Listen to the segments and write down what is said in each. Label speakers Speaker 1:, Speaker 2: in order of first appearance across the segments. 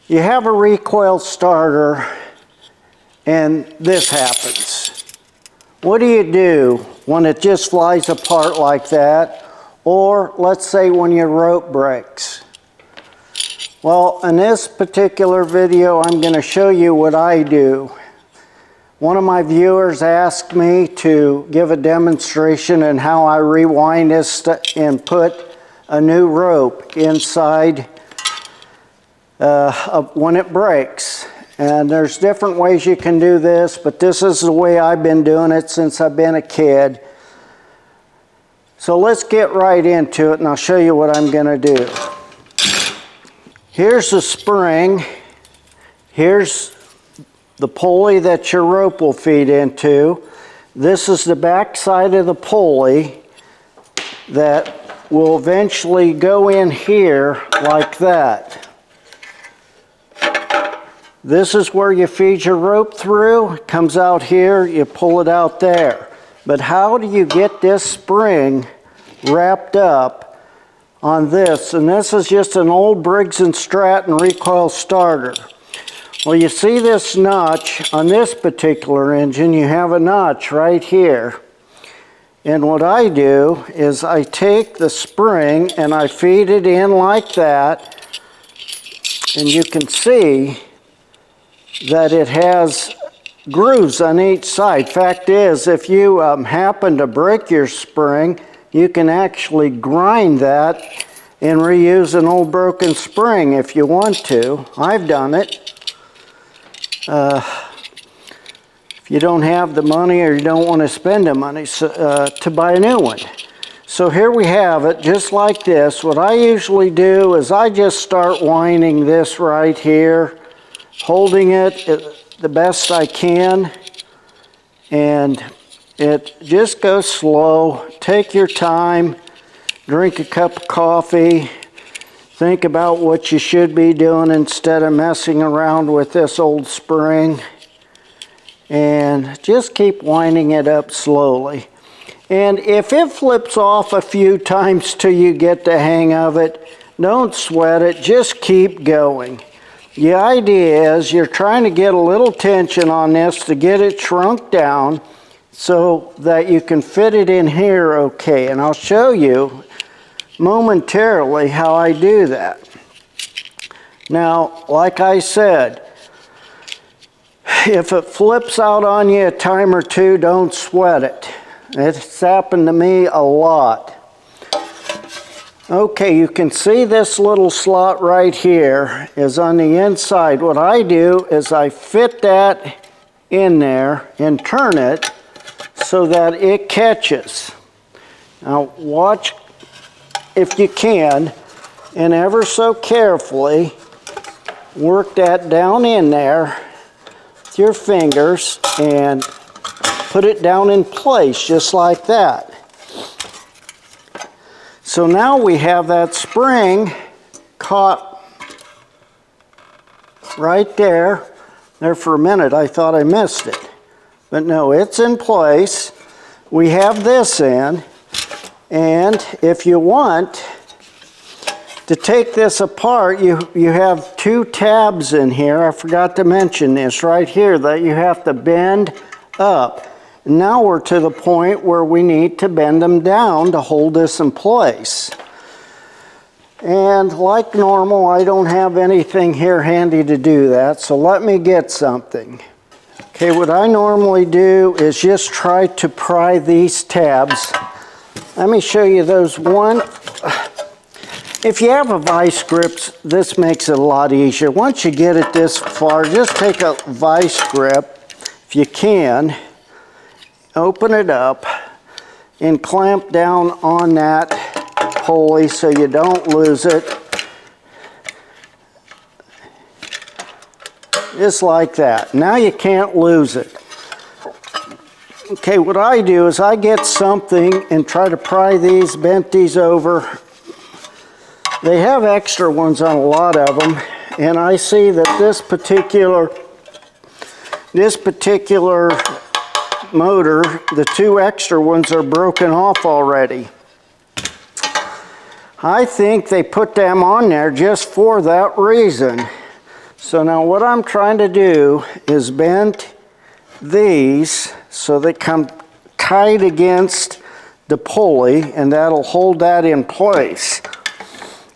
Speaker 1: You have a recoil starter and this happens. What do you do when it just flies apart like that? Or let's say when your rope breaks. Well, in this particular video, I'm going to show you what I do. One of my viewers asked me to give a demonstration on how I rewind this and put a new rope inside when it breaks. And there's different ways you can do this, but this is the way I've been doing it since I've been a kid. So let's get right into it and I'll show you what I'm going to do. Here's the spring. Here's the pulley that your rope will feed into. This is the back side of the pulley that will eventually go in here like that. This is where you feed your rope through. It comes out here, you pull it out there. But how do you get this spring wrapped up on this? And this is just an old Briggs & Stratton recoil starter. Well, you see this notch on this particular engine, you have a notch right here. And what I do is I take the spring and I feed it in like that. And you can see that it has grooves on each side. Fact is, if you happen to break your spring, you can actually grind that and reuse an old broken spring if you want to. I've done it. If you don't have the money or you don't want to spend the money to buy a new one. So here we have it just like this. What I usually do is I just start winding this right here, holding it the best I can, and it just goes slow. Take your time, drink a cup of coffee, think about what you should be doing instead of messing around with this old spring, and just keep winding it up slowly. And if it flips off a few times till you get the hang of it, don't sweat it, just keep going. The idea is you're trying to get a little tension on this to get it shrunk down so that you can fit it in here okay. And I'll show you momentarily how I do that. Now, like I said, if it flips out on you a time or two, don't sweat it. It's happened to me a lot. Okay, you can see this little slot right here is on the inside. What I do is I fit that in there and turn it so that it catches. Now watch if you can, and ever so carefully work that down in there with your fingers and put it down in place just like that. So now we have that spring caught right there. There for a minute I thought I missed it. But no, it's in place. We have this in. And if you want to take this apart, you have two tabs in here. I forgot to mention this right here that you have to bend up. Now we're to the point where we need to bend them down to hold this in place. And like normal, I don't have anything here handy to do that, so let me get something. Okay, what I normally do is just try to pry these tabs. Let me show you those. One, if you have a vice grip, this makes it a lot easier. Once you get it this far, just take a vice grip, if you can, open it up and clamp down on that pulley so you don't lose it. Just like that. Now you can't lose it. Okay, what I do is I get something and try to pry these, bent these over. They have extra ones on a lot of them, and I see that this particular motor, the two extra ones are broken off already. I think they put them on there just for that reason. So now what I'm trying to do is bend these so they come tight against the pulley, and that'll hold that in place.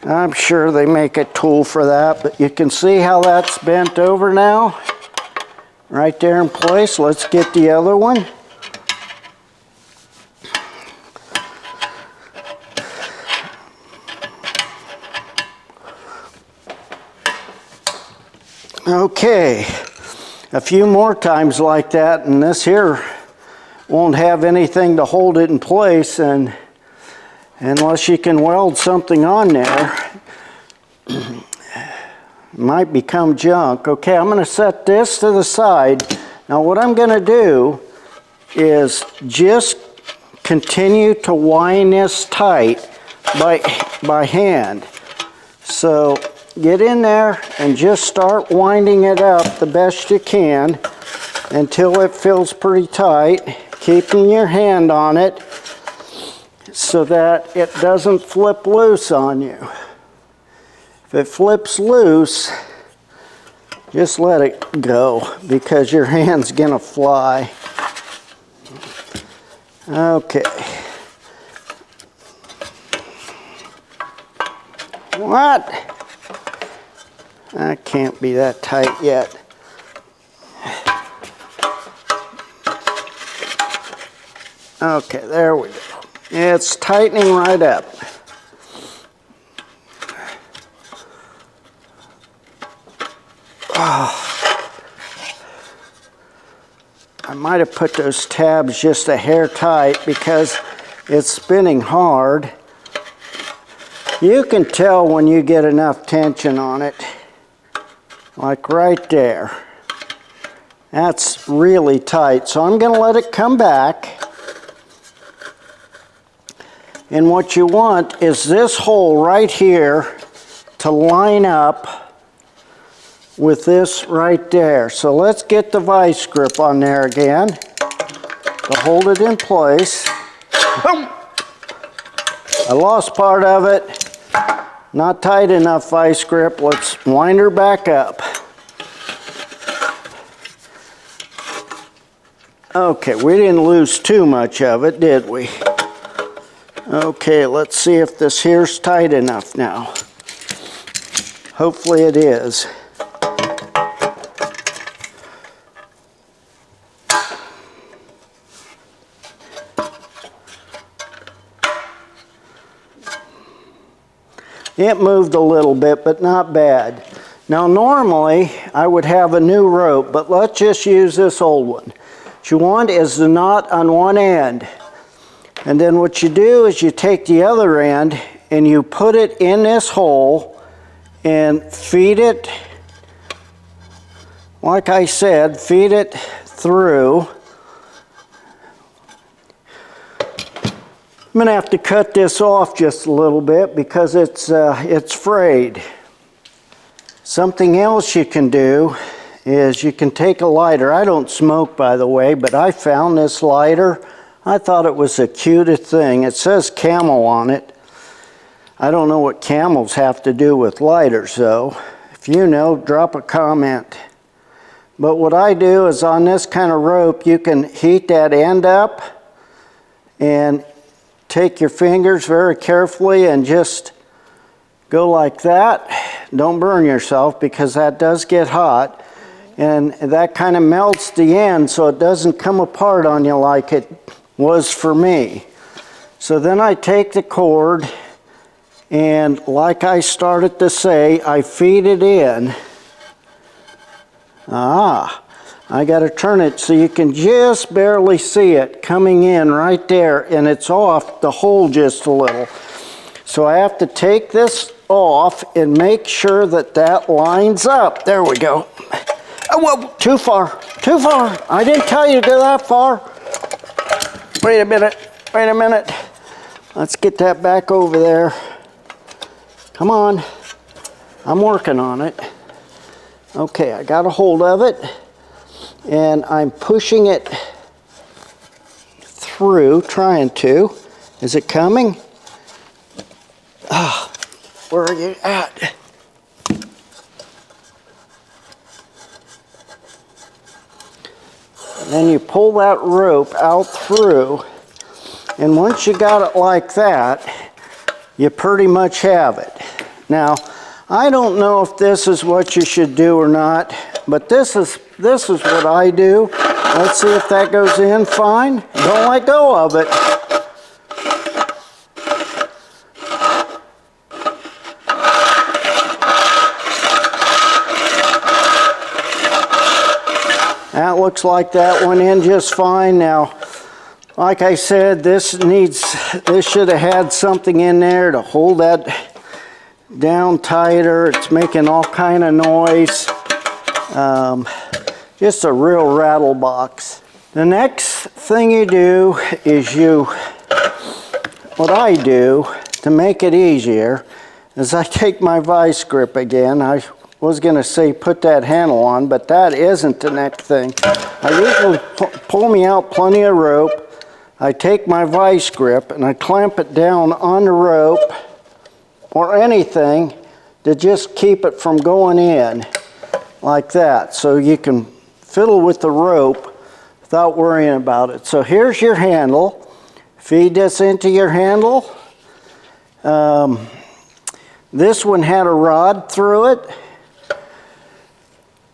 Speaker 1: I'm sure they make a tool for that, but you can see how that's bent over now. Right there in place. Let's get the other one. Okay, a few more times like that, and this here won't have anything to hold it in place, and unless you can weld something on there, it might become junk. Okay, I'm going to set this to the side. Now what I'm going to do is just continue to wind this tight by hand. So get in there and just start winding it up the best you can until it feels pretty tight, keeping your hand on it so that it doesn't flip loose on you. If it flips loose, just let it go because your hand's gonna fly. Okay. What? That can't be that tight yet. Okay, there we go. It's tightening right up. Oh. I might have put those tabs just a hair tight because it's spinning hard. You can tell when you get enough tension on it. Like right there. That's really tight. So I'm going to let it come back. And what you want is this hole right here to line up with this right there. So let's get the vice grip on there again to hold it in place. I lost part of it. Not tight enough vice grip. Let's wind her back up. Okay, we didn't lose too much of it, did we? Okay, let's see if this here's tight enough now. Hopefully it is. It moved a little bit, but not bad. Now normally I would have a new rope, but let's just use this old one. What you want is the knot on one end. And then what you do is you take the other end and you put it in this hole and feed it, like I said, feed it through. I'm going to have to cut this off just a little bit because it's frayed. Something else you can do is you can take a lighter. I don't smoke, by the way, but I found this lighter. I thought it was the cutest thing. It says Camel on it. I don't know what camels have to do with lighters, though. If you know, drop a comment. But what I do is on this kind of rope, you can heat that end up and take your fingers very carefully and just go like that. Don't burn yourself because that does get hot. And that kind of melts the end so it doesn't come apart on you like it was for me. So then I take the cord and, like I started to say, I feed it in. I got to turn it so you can just barely see it coming in right there, and it's off the hole just a little. So I have to take this off and make sure that that lines up. There we go. Oh, whoa, too far, too far. I didn't tell you to go that far. Wait a minute. Let's get that back over there. Come on, I'm working on it. Okay, I got a hold of it and I'm pushing it through, trying to. Is it coming? Where are you at? Then you pull that rope out through, and once you got it like that, you pretty much have it. Now, I don't know if this is what you should do or not, but this is what I do. Let's see if that goes in fine. Don't let go of it. That looks like that went in just fine. Now, like I said, this should have had something in there to hold that down tighter. It's making all kind of noise. Just a real rattle box. The next thing you do is what I do to make it easier is I take my vice grip again. I was going to say put that handle on, but that isn't the next thing. I usually pull me out plenty of rope. I take my vice grip and I clamp it down on the rope or anything to just keep it from going in like that, so you can fiddle with the rope without worrying about it. So here's your handle. Feed this into your handle. This one had a rod through it.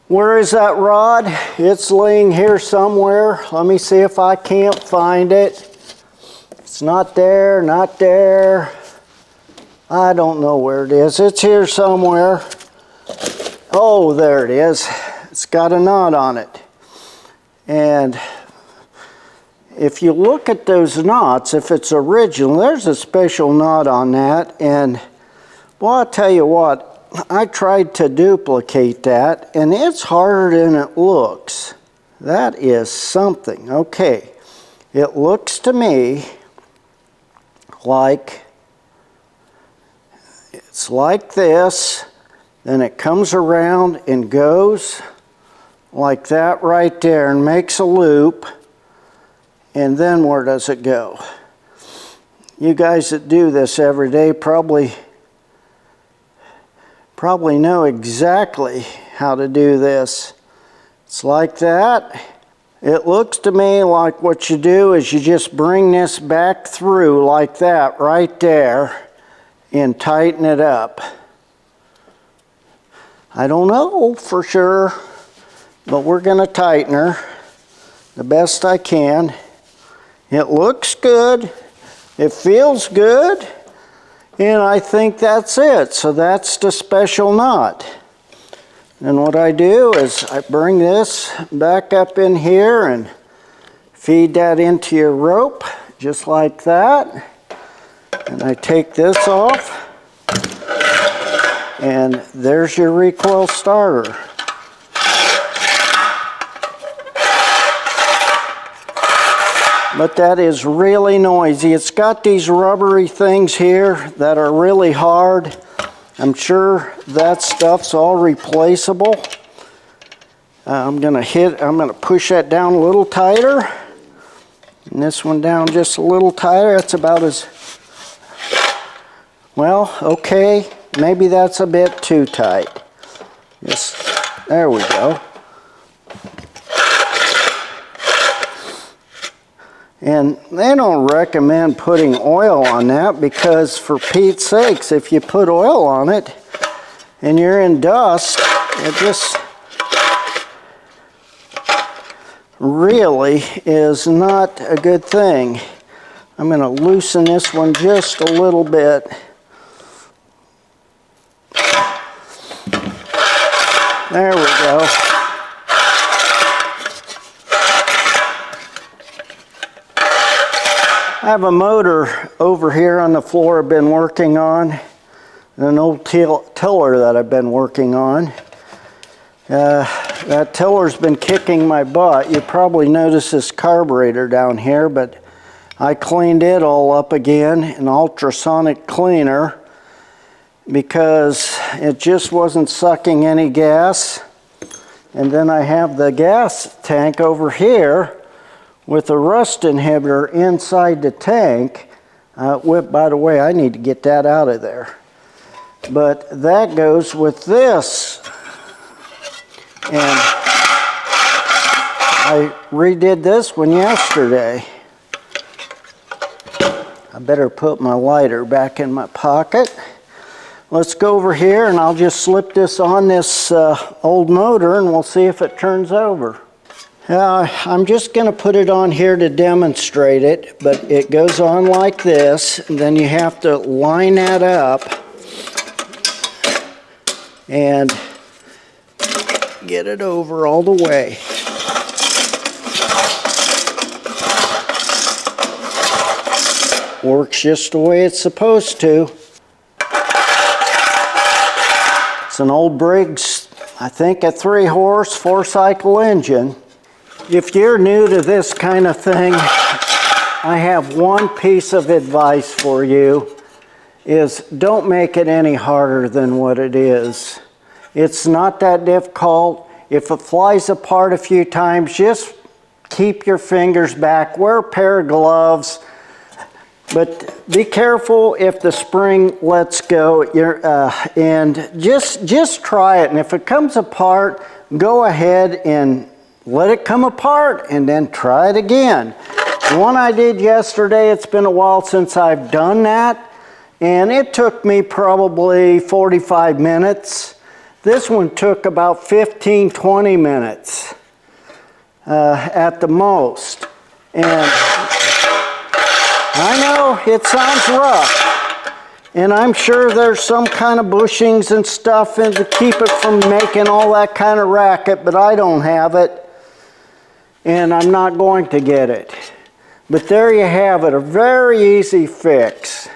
Speaker 1: Where is that rod? It's laying here somewhere. Let me see if I can't find it. It's not there, not there. I don't know where it is. It's here somewhere. Oh, there it is. It's got a knot on it. And if you look at those knots, if it's original, there's a special knot on that. And, well, I'll tell you what, I tried to duplicate that, and it's harder than it looks. That is something. Okay, it looks to me like it's like this, then it comes around and goes like that right there and makes a loop, and then where does it go? You guys that do this every day probably know exactly how to do this. It's like that. It looks to me like what you do is you just bring this back through like that right there and tighten it up. I don't know for sure, but we're going to tighten her the best I can. It looks good. It feels good. And I think that's it. So that's the special knot. And what I do is I bring this back up in here and feed that into your rope, just like that. And I take this off. And there's your recoil starter. But that is really noisy. It's got these rubbery things here that are really hard. I'm sure that stuff's all replaceable. I'm gonna push that down a little tighter. And this one down just a little tighter. That's about as, well, okay. Maybe that's a bit too tight. Just, there we go. And they don't recommend putting oil on that because, for Pete's sakes, if you put oil on it and you're in dust, it just really is not a good thing. I'm going to loosen this one just a little bit. There we go. I have a motor over here on the floor I've been working on, and an old tiller that I've been working on. That tiller's been kicking my butt. You probably noticed this carburetor down here, but I cleaned it all up again, an ultrasonic cleaner, because it just wasn't sucking any gas. And then I have the gas tank over here with a rust inhibitor inside the tank. By the way, I need to get that out of there. But that goes with this. And I redid this one yesterday. I better put my lighter back in my pocket. Let's go over here and I'll just slip this on this old motor and we'll see if it turns over. I'm just going to put it on here to demonstrate it, but it goes on like this, and then you have to line that up and get it over all the way. Works just the way it's supposed to. It's an old Briggs, I think a 3-horse, 4-cycle engine. If you're new to this kind of thing, I have one piece of advice for you, is don't make it any harder than what it is. It's not that difficult. If it flies apart a few times, just keep your fingers back, wear a pair of gloves, but be careful if the spring lets go, and just try it. And if it comes apart, go ahead and let it come apart and then try it again. The one I did yesterday, it's been a while since I've done that, and it took me probably 45 minutes. This one took about 15-20 minutes at the most. And I know it sounds rough, and I'm sure there's some kind of bushings and stuff in to keep it from making all that kind of racket, but I don't have it, and I'm not going to get it. But there you have it, a very easy fix.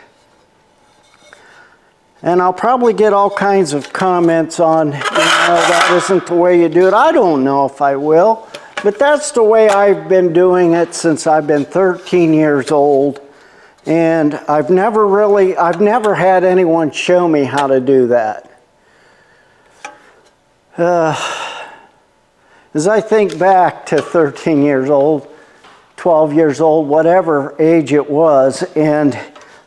Speaker 1: And I'll probably get all kinds of comments on, that isn't the way you do it. I don't know if I will, but that's the way I've been doing it since I've been 13 years old. And I've never had anyone show me how to do that. As I think back to 13 years old, 12 years old, whatever age it was, and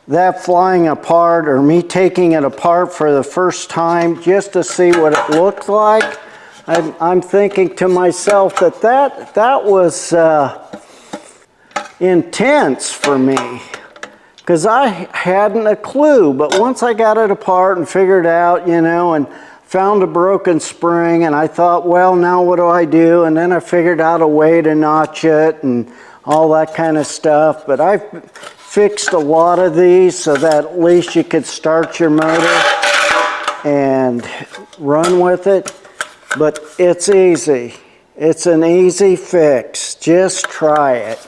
Speaker 1: that flying apart or me taking it apart for the first time just to see what it looked like, I'm thinking to myself that was intense for me, because I hadn't a clue. But once I got it apart and figured out, and found a broken spring, and I thought, well, now what do I do? And then I figured out a way to notch it and all that kind of stuff. But I've fixed a lot of these so that at least you could start your motor and run with it. But it's easy. It's an easy fix. Just try it.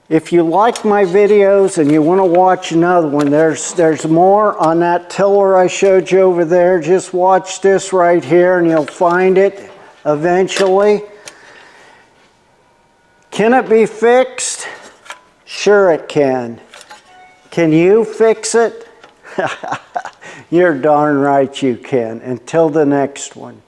Speaker 1: If you like my videos and you want to watch another one, there's more on that tiller I showed you over there. Just watch this right here and you'll find it eventually. Can it be fixed? Sure it can. Can you fix it? You're darn right you can. Until the next one.